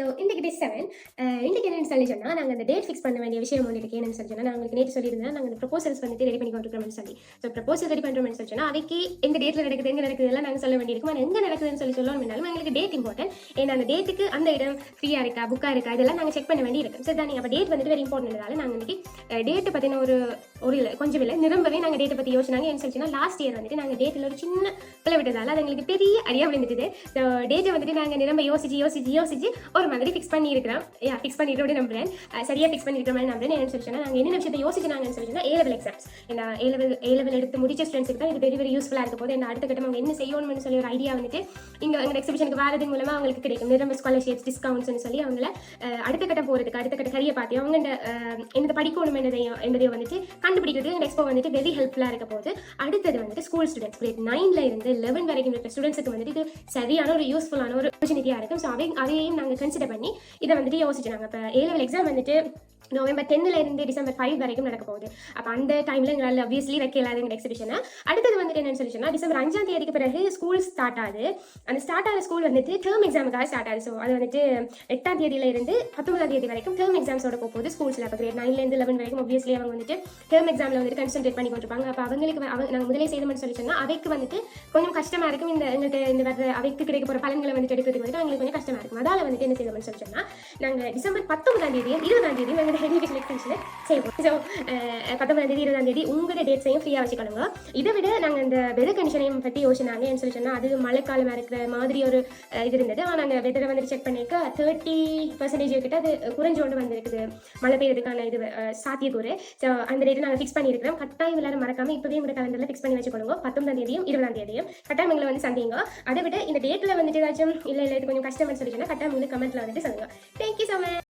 So இன்றைக்கு டே 7 இன்றைக்கு என்னென்னு சொல்லி சொன்னால் நாங்கள் அந்த டேட் ஃபிக்ஸ் பண்ண வேண்டிய விஷயம் ஒன்று இருக்கு. என்னன்னு சொல்லி சொன்னால் நான் உங்களுக்கு நேற்று சொல்லியிருந்தேன், நாங்கள் அந்த ப்ரொபோசல்ஸ் வந்துட்டு ரெடி பண்ணி கொண்டிருக்கிறோம்னு சொல்லி. ஸோ ப்ரொபோசல் ரெடி பண்ணுறோம்னு சொல்லி சொன்னால் அவைக்கு எந்த டேட்டில் நடக்குது எங்கே நடக்குது எல்லாம் நாங்கள் சொல்ல வேண்டியிருக்கும். ஆனால் எங்கே நடக்குதுன்னு சொல்லி சொல்லணும்னாலும் எங்களுக்கு டேட் இம்பார்ட்டன்ட். ஏன்னா அந்த டேட்டுக்கு அந்த இடம் ஃப்ரீயாக இருக்கா புக்காக இருக்கா இதெல்லாம் நாங்கள் செக் பண்ண வேண்டி இருக்கும். சரி தான், நீங்கள் அப்போ டேட் வந்துட்டு வெரி இம்பார்ட்டன்ட்னால நாங்கள் இன்றைக்கி டேட்டை பற்றின ஒரு இல்லை கொஞ்சம் இல்லை நிரம்பவே நாங்கள் டேட்டை பற்றி யோசிச்சாங்க. என்ன சொல்லிச்சுன்னா லாஸ்ட் இயர் வந்துட்டு நாங்கள் டேட்டில் ஒரு சின்ன பிள்ளை விட்டதால் அது எங்களுக்கு பெரிய அடியாக விழுந்துட்டு ஸோ டேட்டை வந்துட்டு நாங்கள் நிரம்ப யோசிச்சு ஒரு மாதிரி ஃபிக்ஸ் பண்ணியிருக்கிறோம். ஃபிக்ஸ் பண்ணிட்டு நம்புறேன், சரியாக ஃபிக்ஸ் பண்ணிருக்கிற மாதிரி நம்புறேன். என்னன்னு சொல்லி சொன்னால் நாங்கள் என்னென்ன விஷயத்தை யோசிச்சுனாங்கன்னு சொல்லி சொன்னால் A-level எக்ஸாம்ஸ். ஏன்னா A-level எடுத்து முடிச்ச ஸ்டூடெண்ட்ஸுக்கு தான் இது வெரி வெரி யூஸ்ஃபுல்லாக இருக்க போது. என்ன அடுத்த கட்டம் அவங்க என்ன செய்யணும்னு சொல்லி ஒரு ஐடியா வந்துட்டு இங்கே எங்கள் எக்ஸிபிஷனுக்கு வரது மூலமாக அவங்களுக்கு கிடைக்கும். நிரம்ப ஸ்காலர்ஷிப்ஸ் டிஸ்கவுண்ட்ஸ்னு சொல்லி அவங்கள அடுத்த கட்டம் போகிறதுக்கு அடுத்த கட்ட கரிய பார்த்து அவங்க என்ன படிக்கணும் என்பதையும் வந்துட்டு கண்டுபிடிக்கிறது இந்த எக்ஸ்போ வந்துட்டு வெரி ஹெல்ப்ஃபுல்லாக இருக்க போது. அடுத்தது வந்துட்டு ஸ்கூல் ஸ்டூடெண்ட்ஸ் கிரேட் 9ல இருந்து 11 வரைக்கும் இருக்கிற ஸ்டூடெண்ட்ஸுக்கு வந்துட்டு இது சரியான ஒரு யூஸ்ஃபுல்லான ஒரு ஆப்பர்ச்சுனிட்டியாக இருக்கும். ஸோ அதையும் நாங்கள் கன்சிடர் பண்ணி இதை வந்துட்டு யோசிச்சுனாங்க. இப்போ A-level எக்ஸாம் வந்துட்டு நவம்பர் 10ல இருந்து டிசம்பர் 5 வரைக்கும் நடக்க போகுது. அப்போ அந்த டைமில் எங்களால் ஆப்வியஸ்லி வைக்கலாது எங்கள் எக்ஸிபிஷனை. அடுத்தது வந்துட்டு என்னன்னு சொல்லி சொன்னால் டிசம்பர் 5ஆம் தேதிக்கு பிறகு ஸ்கூல் ஸ்டார்ட் ஆகுது. அந்த ஸ்டார்ட் ஆகிற ஸ்கூல் வந்துட்டு டேர்ம் எக்ஸாமுக்காக ஸ்டார்ட் ஆகுது. ஸோ அது வந்துட்டு 8ஆம் தேதியில இருந்து 19ஆம் தேதி வரைக்கும் டேர்ம் எக்ஸாம்ஸோட போகுது ஸ்கூல்ஸில். அப்போ கிரேட் 9லேருந்து 11 வரைக்கும் ஆப்வியஸ்லி அவங்க வந்துட்டு டேர்ம் எக்ஸாமில் வந்துட்டு கான்சென்ட்ரேட் பண்ணி கொண்டிருப்பாங்க. அப்போ அவங்களுக்கு நாங்கள் முதலே செய்யணும்னு சொல்லி சொன்னால் அவைக்கு வந்துட்டு கொஞ்சம் கஷ்டமாக இருக்கும். எங்களுக்கு இந்த வர அவைக்கு கிடைக்க போகிற பலன்களை வந்துட்டு எடுக்கிறதுக்கு வந்துட்டு அவங்களுக்கு கொஞ்சம் கஷ்டமாக இருக்கும். அதால் வந்துட்டு என்ன செய்யணும்னு சொல்லி சொன்னால் நாங்கள் டிசம்பர் 19ஆம் தேதியும் 20ஆம் தேதியும் எங்களோட எஜுகேஷன் எக்ஸ்டென்ஷனில் செய்வோம். ஸோ 19ஆம் தேதி 20ஆம் தேதி உங்களோட டேட்ஸையும் ஃப்ரீயாக வச்சுக்கணுங்க. இதை விட நாங்கள் இந்த வெதர் கண்டிஷனையும் பற்றி யோசினாங்க. என்ன சொல்லி சொன்னால் அது மழைக்காலமாக இருக்கிற மாதிரி ஒரு இது இருந்தது. ஆனால் நாங்கள் வெதரை வந்துட்டு செக் பண்ணிக்க 30% கிட்ட அது குறைஞ்சோண்டு வந்திருக்குது மழை பெய்யறதுக்கான இது சாத்தியக்கூறு. ஸோ அந்த டேட்டை நாங்கள் ஃபிக்ஸ் பண்ணியிருக்கிறோம். கட்டாயம் எல்லாரும் மறக்காமல் இப்போவே உங்களோட கலண்டரில் ஃபிக்ஸ் பண்ணி வச்சுக்கொள்ளுங்க. 19ஆம் தேதியும் 20ஆம் தேதியும் கட்டாயம் எங்களை வந்து சந்திங்க. அதை விட இந்த டேட்டில் வந்துட்டு ஏதாச்சும் இல்லை இது கொஞ்சம் கஷ்டம்னு சொல்லி சொன்னால் கட்டாயம் உங்களுக்கு கமெண்ட்டில் வந்துட்டு சொல்லுங்கள். Thank you so much.